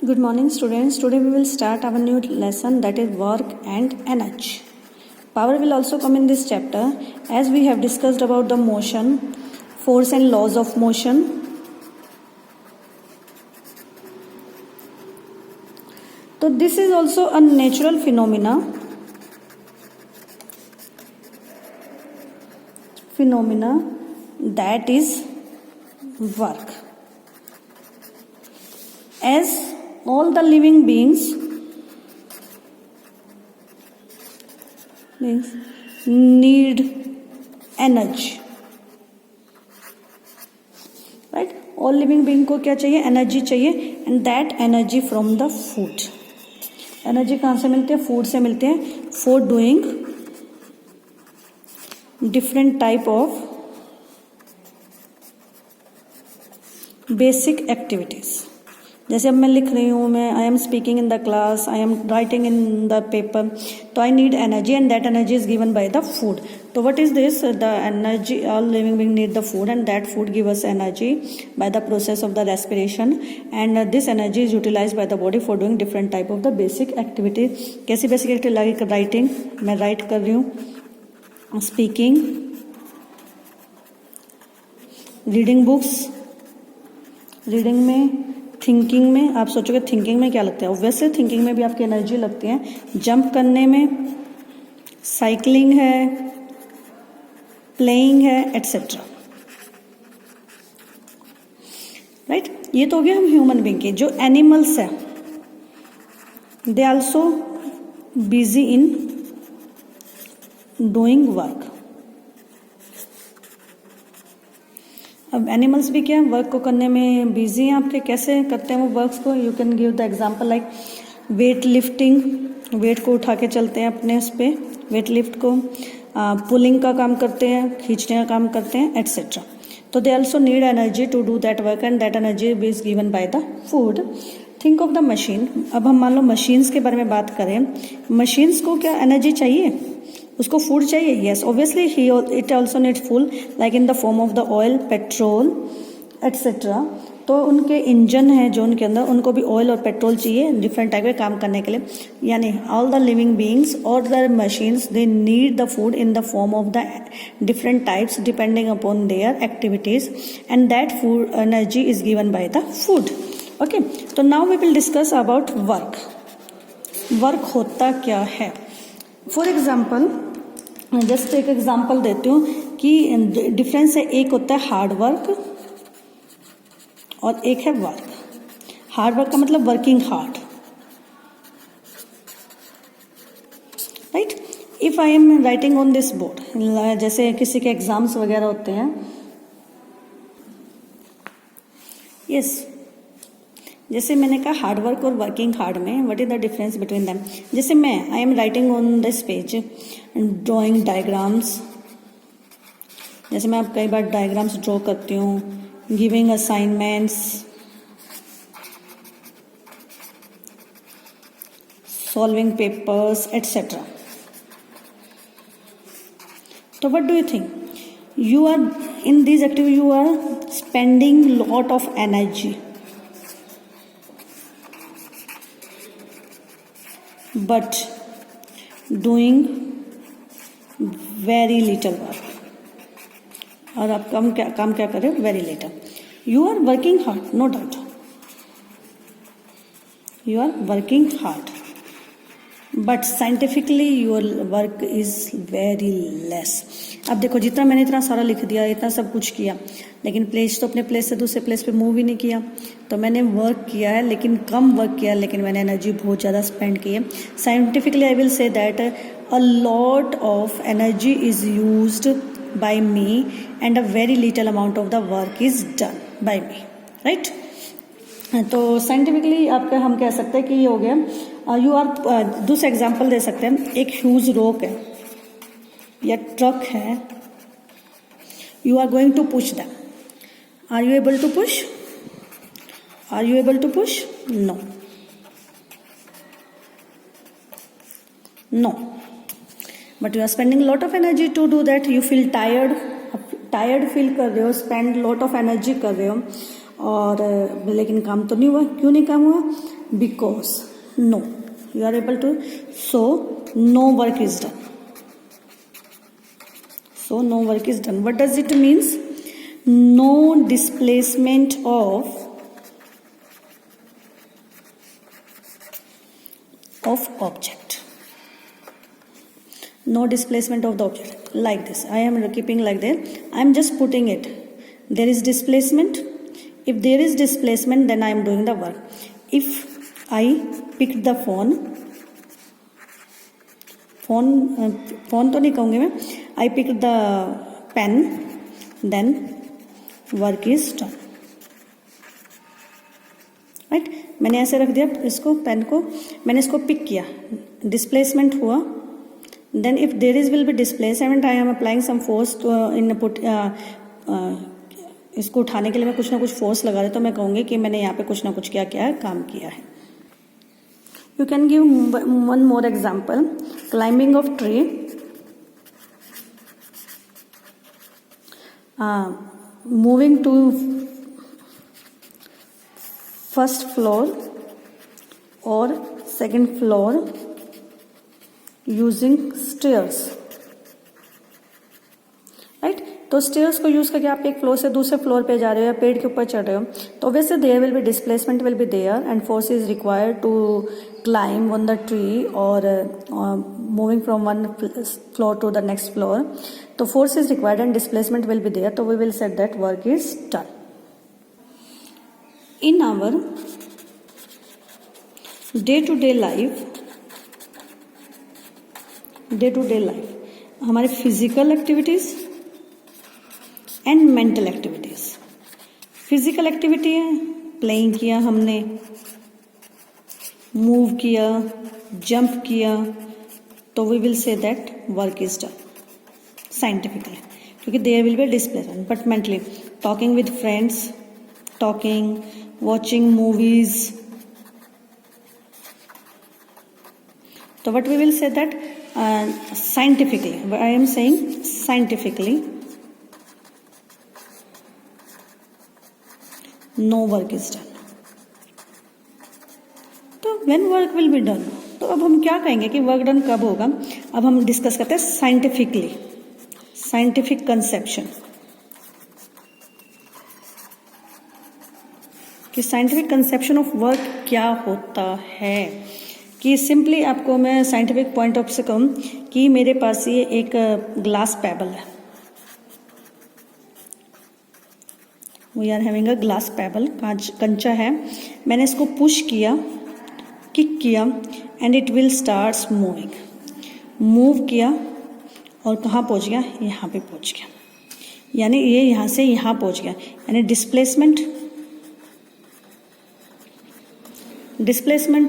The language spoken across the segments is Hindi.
Good morning, students. Today we will start our new lesson, that is work and energy. Power will also come in this chapter as we have discussed about the motion, force and laws of motion. So this is also a natural phenomena that is work. As all the living beings need energy, right? All living being को क्या चाहिए? एनर्जी चाहिए, and that energy from the food. Energy कहाँ से मिलती है? फूड से मिलती है, for doing different type of basic activities. जैसे अब मैं लिख रही हूँ, मैं I am speaking in the class, I am writing in the paper, तो I need energy and that energy is given by the food. तो what is this? The energy, all living being need the food and that food give us energy by the process of the respiration, and this energy is utilised by the body for doing different type of the basic activity. कैसी बेसिक एक्टिविटी? लाइक राइटिंग, मैं राइट कर रही हूँ, स्पीकिंग, रीडिंग बुक्स, रीडिंग में, थिंकिंग में. आप सोचोगे थिंकिंग में क्या लगता है? ऑब्वियसली थिंकिंग में भी आपकी एनर्जी लगती है. जंप करने में, साइकिलिंग है, प्लेइंग है, एटसेट्रा. राइट? ये तो हो गया हम ह्यूमन बीइंग के. जो एनिमल्स है, they also busy in doing work. अब एनिमल्स भी क्या वर्क को करने में बिजी हैं आपके. कैसे करते हैं वो वर्क्स को? You can give the example like weight lifting, weight को उठा के चलते हैं अपने उस पे, वेट लिफ्ट को, पुलिंग का काम करते हैं, खींचने का काम करते हैं, एटसेट्रा. तो they also need energy to do that work and that energy is given by the food. Think of the machine. अब हम मान लो मशीन्स के बारे में बात करें. मशीन्स को क्या एनर्जी चाहिए? उसको फूड चाहिए. Yes, obviously it also need food, like in the form of the oil, petrol, etcetera. तो उनके इंजन है जो उनके अंदर, उनको भी ऑयल और पेट्रोल चाहिए डिफरेंट टाइप के काम करने के लिए. यानी ऑल द लिविंग बीइंग्स और the machines, they need the food in the form of the different types depending upon their activities, and that food energy is given by the food. Okay, तो now we will discuss about work. Work होता क्या है? फॉर एग्जाम्पल, जस्ट एक एग्जाम्पल देती हूँ कि डिफरेंस है. एक होता है हार्ड वर्क और एक है वर्क. हार्ड वर्क का मतलब working hard, right? If I am writing on this board, जैसे किसी के एग्जाम्स वगैरह होते हैं, यस, जैसे मैंने कहा हार्ड वर्क और वर्किंग हार्ड में what is the difference between them. जैसे मैं I am writing on this page, drawing diagrams. जैसे मैं अब कई बार डायग्राम्स ड्रॉ करती हूँ, giving assignments, solving papers, etcetera. तो what do you think? You are in this activity, you are spending lot of energy, but doing very little work. और आप काम क्या कर रहे हो? Very little. You are working hard, no doubt, you are working hard, but scientifically your work is very less. अब देखो, जितना मैंने इतना सारा लिख दिया, इतना सब कुछ किया, लेकिन प्लेस तो अपने प्लेस से दूसरे प्लेस पे मूव ही नहीं किया. तो मैंने वर्क किया है, लेकिन कम वर्क किया, लेकिन मैंने एनर्जी बहुत ज़्यादा स्पेंड की है. Scientifically I will say that a lot of energy is used by me and a very little amount of the work is done by me, right? तो साइंटिफिकली आपका हम कह सकते हैं कि ये हो गया. यू आर, दूसरा एग्जाम्पल दे सकते हैं. एक ह्यूज रॉक है या ट्रक है, you are going to push them. Are you able to push? Are you able to push? No, no. But you are spending lot of energy to do that. You feel tired, tired feel कर रहे हो, स्पेंड लॉट ऑफ एनर्जी कर रहे हो, और लेकिन काम तो नहीं हुआ. क्यों नहीं काम हुआ? Because no, you are able to, so no work is done. So no work is done. What does it means? No displacement of object. No displacement of the object. Like this. I am keeping like that. I am just putting it. There is displacement. If there is displacement, then I am doing the work. If I pick the phone तो नहीं कहूँगी मैं. I pick the pen, then work is done. Right? मैंने ऐसे रख दिया इसको, पेन को मैंने इसको पिक किया, डिस्प्लेसमेंट हुआ. Then if there is will be displacement, I am applying some force to input. इसको उठाने के लिए मैं कुछ ना कुछ फोर्स लगा रही, तो मैं कहूँगी कि मैंने यहाँ पे कुछ ना कुछ क्या किया है, काम किया है. You can give one more example. Climbing of tree. Moving to first floor or second floor using stairs. Right? तो स्टेयर्स को यूज करके आप एक फ्लोर से दूसरे फ्लोर पे जा रहे हो या पेड़ के ऊपर चढ़ रहे हो, तो वैसे there will be displacement will be there and force is required to climb on the tree और moving from one floor to the next floor. तो force is required and displacement will be there, तो we will set that work is done. In our day to day life, हमारे physical activities and mental activities. Physical activity है, प्लेइंग किया हमने, मूव किया, जंप किया, तो we will say that work is done scientifically, क्योंकि there will be displacement. But mentally, talking with friends, talking, watching movies, तो what we will say that scientifically, I am saying scientifically, no work is done. तो when work will be done, तो अब हम क्या कहेंगे कि वर्क डन कब होगा? अब हम डिस्कस करते हैं साइंटिफिकली, साइंटिफिक कंसेप्शन, कि साइंटिफिक कंसेप्शन ऑफ वर्क क्या होता है. कि सिंपली आपको मैं साइंटिफिक पॉइंट ऑफ से कहूँ कि मेरे पास ये एक ग्लास पेबल है. We are having a glass pebble, कंचा है. मैंने इसको पुश किया, किक किया, and it will starts moving. Move किया और कहाँ पहुँच गया? यहाँ पे पहुँच गया. यानी ये यहाँ से यहाँ पहुँच गया, यानी डिस्प्लेसमेंट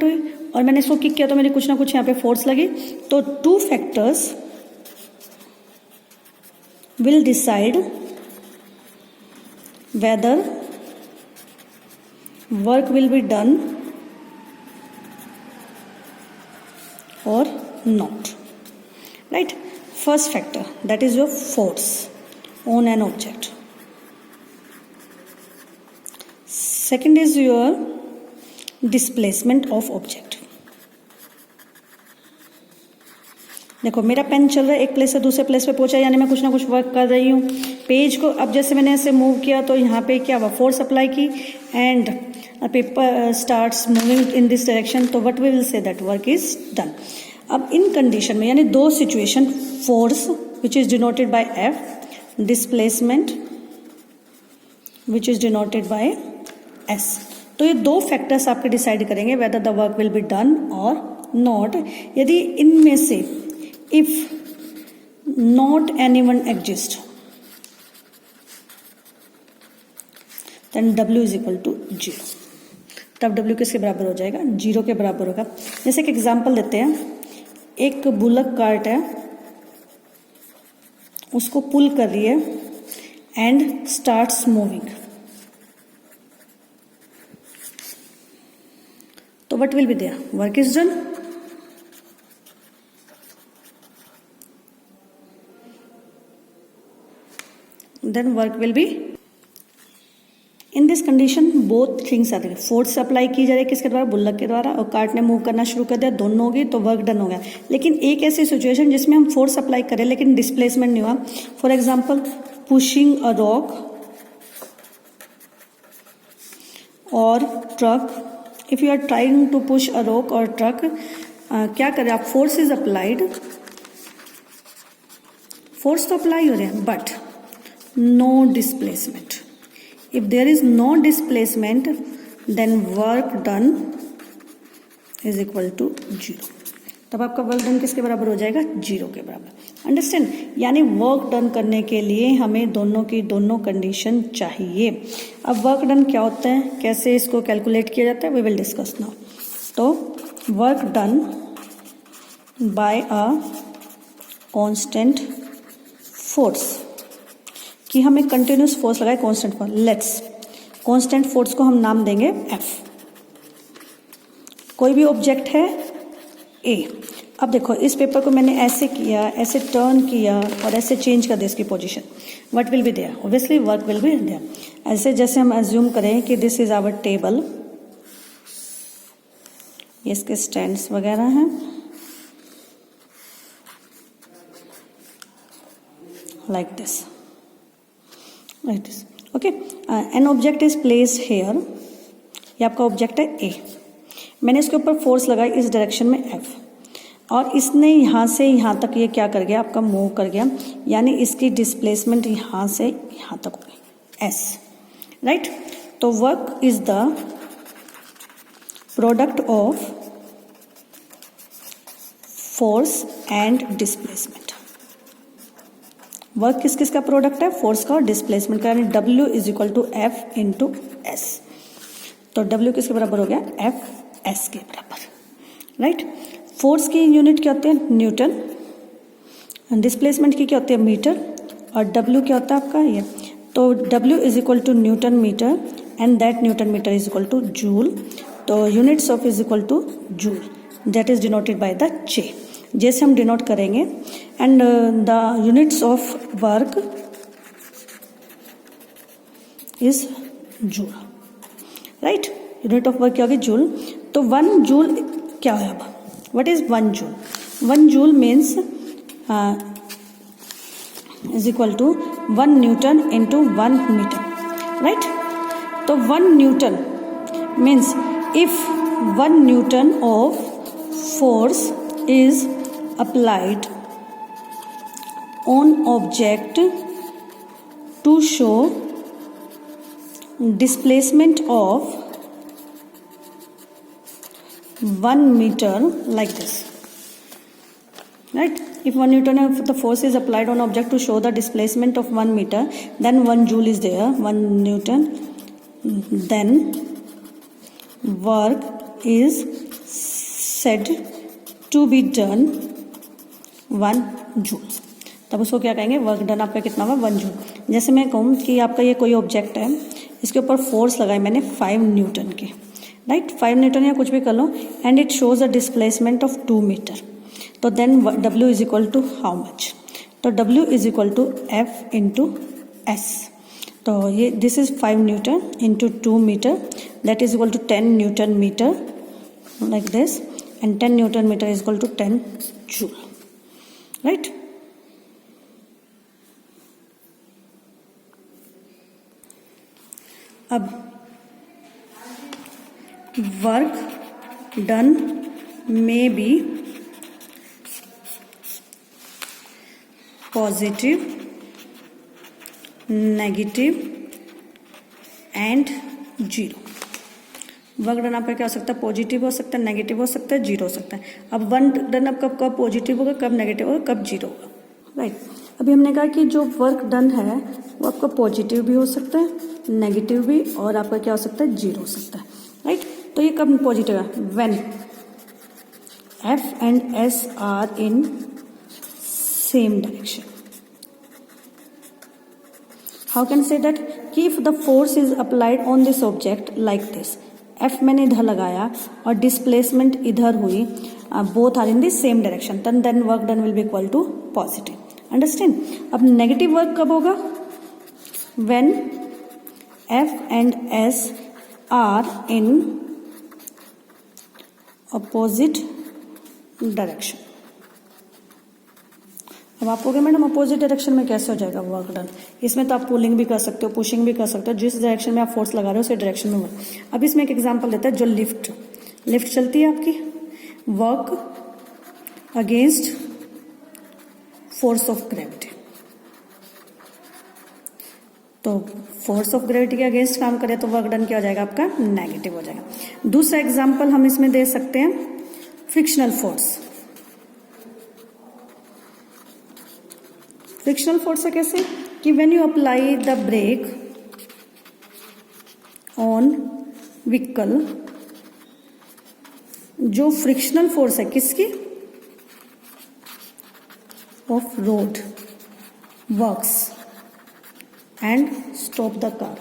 हुई. और मैंने इसको किक किया तो मेरी कुछ ना कुछ यहाँ पे फोर्स लगी. तो two factors will decide whether work will be done और not. Right? First factor, that is your force on an object. Second is your displacement of object. देखो मेरा पेन चल रहा है, एक प्लेस से दूसरे प्लेस पे पहुंचा, यानी मैं कुछ ना कुछ वर्क कर रही हूँ. पेज को अब जैसे मैंने ऐसे मूव किया तो यहाँ पे क्या हुआ? फोर्स अप्लाई की and paper starts moving in this direction. तो what we will say that work is done. अब इन कंडीशन में, यानी दो situation, force which is denoted by F, displacement which is denoted by S. तो ये दो फैक्टर्स आपके डिसाइड करेंगे whether the work will be done और नॉट. यदि इनमें से if not anyone exists, then W is equal to 0. तब W किसके बराबर हो जाएगा? 0 के बराबर होगा. जैसे एक एग्जांपल देते हैं, एक बुलक कार्ट है, उसको पुल कर रही है एंड स्टार्ट्स मूविंग. तो what will be there? Work is done. Then work will be in this condition both things are there, force apply की जा रही है किसके द्वारा, बुल्लक के द्वारा, और कार्ट ने मूव करना शुरू कर दिया, दोनों होगी तो वर्क डन हो गया। लेकिन एक ऐसी सिचुएशन जिसमें हम फोर्स अप्लाई करें लेकिन डिस्प्लेसमेंट नहीं हुआ, for example pushing a rock or truck, if you are trying to push a rock or truck, क्या करें आप, फोर्स इज अप्लाइड, फोर्स तो अप्लाई हो रहे हैं but no displacement. If there is no displacement then work done is equal to 0, तब आपका वर्क डन किसके बराबर हो जाएगा, 0 के बराबर। अंडरस्टैंड, यानी वर्क डन करने के लिए हमें दोनों की दोनों कंडीशन चाहिए। अब वर्क डन क्या होता है, कैसे इसको कैलकुलेट किया जाता है, वी विल डिस्कस नाउ। तो work done by a constant force, कि हम एक कंटिन्यूस फोर्स लगाए constant force, let's constant force को हम नाम देंगे F। कोई भी ऑब्जेक्ट है A, अब देखो इस पेपर को मैंने ऐसे किया, ऐसे टर्न किया और ऐसे चेंज कर दिया इसकी position, what will be there, obviously work will be there. ऐसे जैसे हम अज्यूम करें कि दिस इज आवर टेबल, ये इसके स्टैंड्स वगैरह हैं, like this, okay, an object is placed here, ये आपका ऑब्जेक्ट है A, मैंने इसके ऊपर फोर्स लगाई इस डायरेक्शन में F, और इसने यहाँ से यहाँ तक ये क्या कर गया, आपका मूव कर गया, यानी इसकी डिस्प्लेसमेंट यहाँ से यहाँ तक हो गई S, राइट। तो work is the product of force and displacement. Work किस किस का प्रोडक्ट है, फोर्स का और डिस्प्लेसमेंट का, यानी W is equal to F into S। तो W किसके बराबर हो गया, F S के बराबर, राइट। फोर्स की यूनिट क्या होती है, न्यूटन, डिस्प्लेसमेंट की क्या होती है, मीटर, और W क्या होता है आपका ये, तो W is equal to newton metre and that newton metre is equal to joule. तो units of is equal to joule, that is denoted by the J, जैसे हम डिनोट करेंगे। And the units of work is joule, right. Unit of work क्या होगी, जूल। तो 1 जूल क्या है, अब what is 1 joule, 1 joule means is equal to 1 newton into 1 metre, right. तो 1 Newton means if 1 Newton of force is applied on object to show displacement of 1 meter like this, right. If 1 Newton of the force is applied on object to show the displacement of 1 meter, then 1 joule is there, 1 Newton, then work is said to be done 1 joule. तब उसको क्या कहेंगे, वर्क डन आपका कितना हुआ, 1 जूल। जैसे मैं कहूँ कि आपका ये कोई ऑब्जेक्ट है, इसके ऊपर फोर्स लगाई मैंने 5 न्यूटन के, राइट, 5 न्यूटन या कुछ भी कर लो, and it shows a displacement of 2 metre, तो then W is equal to how much, तो W is equal to F into S। तो ये this is 5 newton into 2 metre, that is equal to 10 newton metre like this, and 10 Newton meter is equal to 10 joule, right. अब work done may be positive, negative and 0। Work done आपका क्या हो सकता है, पॉजिटिव हो सकता है, नेगेटिव हो सकता है, 0 हो सकता है। अब वर्क डन आपका कब पॉजिटिव होगा, कब नेगेटिव होगा, कब 0 होगा, राइट। अभी हमने कहा कि जो वर्क डन है वो आपका पॉजिटिव भी हो सकता है, नेगेटिव भी, और आपका क्या हो सकता है, 0 हो सकता है, राइट। तो ये कब पॉजिटिव है, when F and S are in same direction। How can I say that, कि if the force is applied on this object like this, F मैंने इधर लगाया और डिस्प्लेसमेंट इधर हुई, both are in the same direction, then work done will be equal to positive, understand. अब नेगेटिव वर्क कब होगा, when F and S are in opposite direction. अब आप कहोगे मैडम अपोजिट डायरेक्शन में कैसे हो जाएगा वर्क डन? इसमें तो आप पुलिंग भी कर सकते हो, पुशिंग भी कर सकते हो, जिस डायरेक्शन में आप फोर्स लगा रहे हो उसी डायरेक्शन में वर्क। अब इसमें एक एग्जांपल देता है, जो लिफ्ट चलती है आपकी, work against force of gravity, तो फोर्स ऑफ ग्रेविटी के अगेंस्ट काम करे तो वर्क डन क्या हो जाएगा आपका? नेगेटिव हो जाएगा। दूसरा एग्जांपल हम इसमें दे सकते हैं फ्रिक्शनल फोर्स। फ्रिक्शनल फोर्स है कैसे कि when you apply the brake on vehicle, जो फ्रिक्शनल फोर्स है किसकी? Of road, works and stop the car,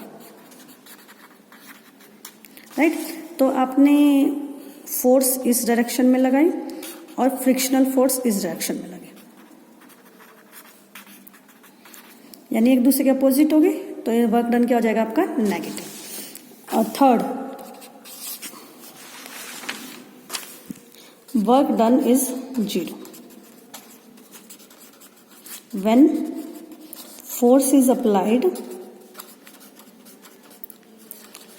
right. तो आपने फोर्स इस डायरेक्शन में लगाई और फ्रिक्शनल फोर्स इस डायरेक्शन में लगी, यानी एक दूसरे के अपोजिट हो गए, तो ये वर्क डन क्या हो जाएगा आपका? नेगेटिव। और third, work done is 0 when force is applied,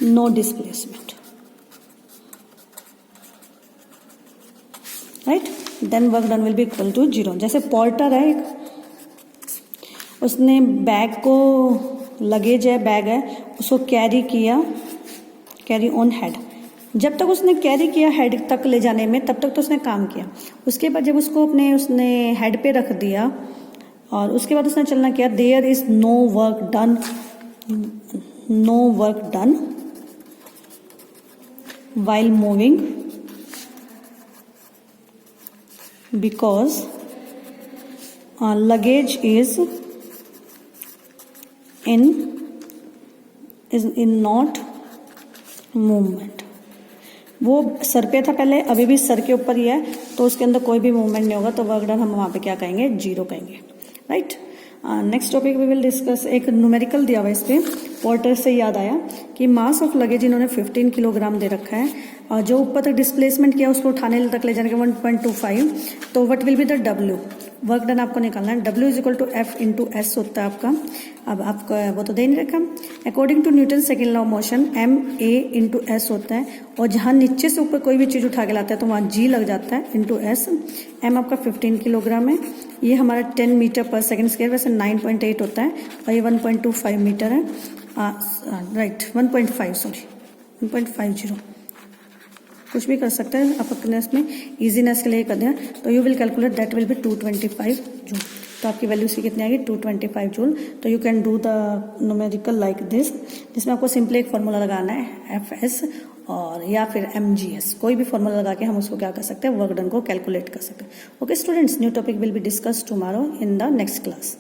no displacement, right, then work done will be equal to 0। जैसे पोर्टर है एक, उसने बैग को, लगेज है, बैग है, उसको कैरी किया, कैरी ऑन हेड। जब तक उसने कैरी किया हेड तक ले जाने में, तब तक तो उसने काम किया। उसके बाद जब उसको उसने हेड पे रख दिया और उसके बाद उसने चलना किया, there is no work done while moving because luggage is in not movement। वो सर पे था पहले, अभी भी सर के ऊपर ही है, तो उसके अंदर कोई भी मूवमेंट नहीं होगा, तो वर्क डन हम वहां पे क्या कहेंगे? 0 कहेंगे, right. Next topic we will discuss, एक न्यूमेरिकल दिया हुआ है इस पे। पोर्टर से याद आया कि मास ऑफ लगेज इन्होंने 15 किलोग्राम दे रखा है, और जो ऊपर तक डिस्प्लेसमेंट किया उसको उठाने तक ले जाने के 1.25, तो what will be the W? Work done आपको निकालना है। W is equal to F into S होता है आपका। अब आपका वो तो दे नहीं रखा। According to Newton second law of motion M A into S होता है, और जहां नीचे से ऊपर कोई भी चीज उठा के लाता है तो वहां जी लग जाता है इंटू एस। एम आपका 15 किलोग्राम है, ये हमारा 10 मीटर पर सेकेंड स्क्वायर, वैसे 9.8 होता है, और ये 1.25 मीटर है, राइट 1.50 कुछ भी कर सकते हैं आप अपने इसमें इजीनेस के लिए कर दें। तो you will calculate that will be 225 joule. तो आपकी वैल्यू सी कितनी आएगी? 225 जूल। तो you can do the numerical like this, जिसमें आपको सिंपली एक फॉर्मूला लगाना है एफएस और या फिर एमजीएस, कोई भी फॉर्मूला लगा के हम उसको क्या कर सकते हैं? वर्क डन को कैलकुलेट कर सकते हैं। Okay students, new topic will be discuss tomorrow in the next class.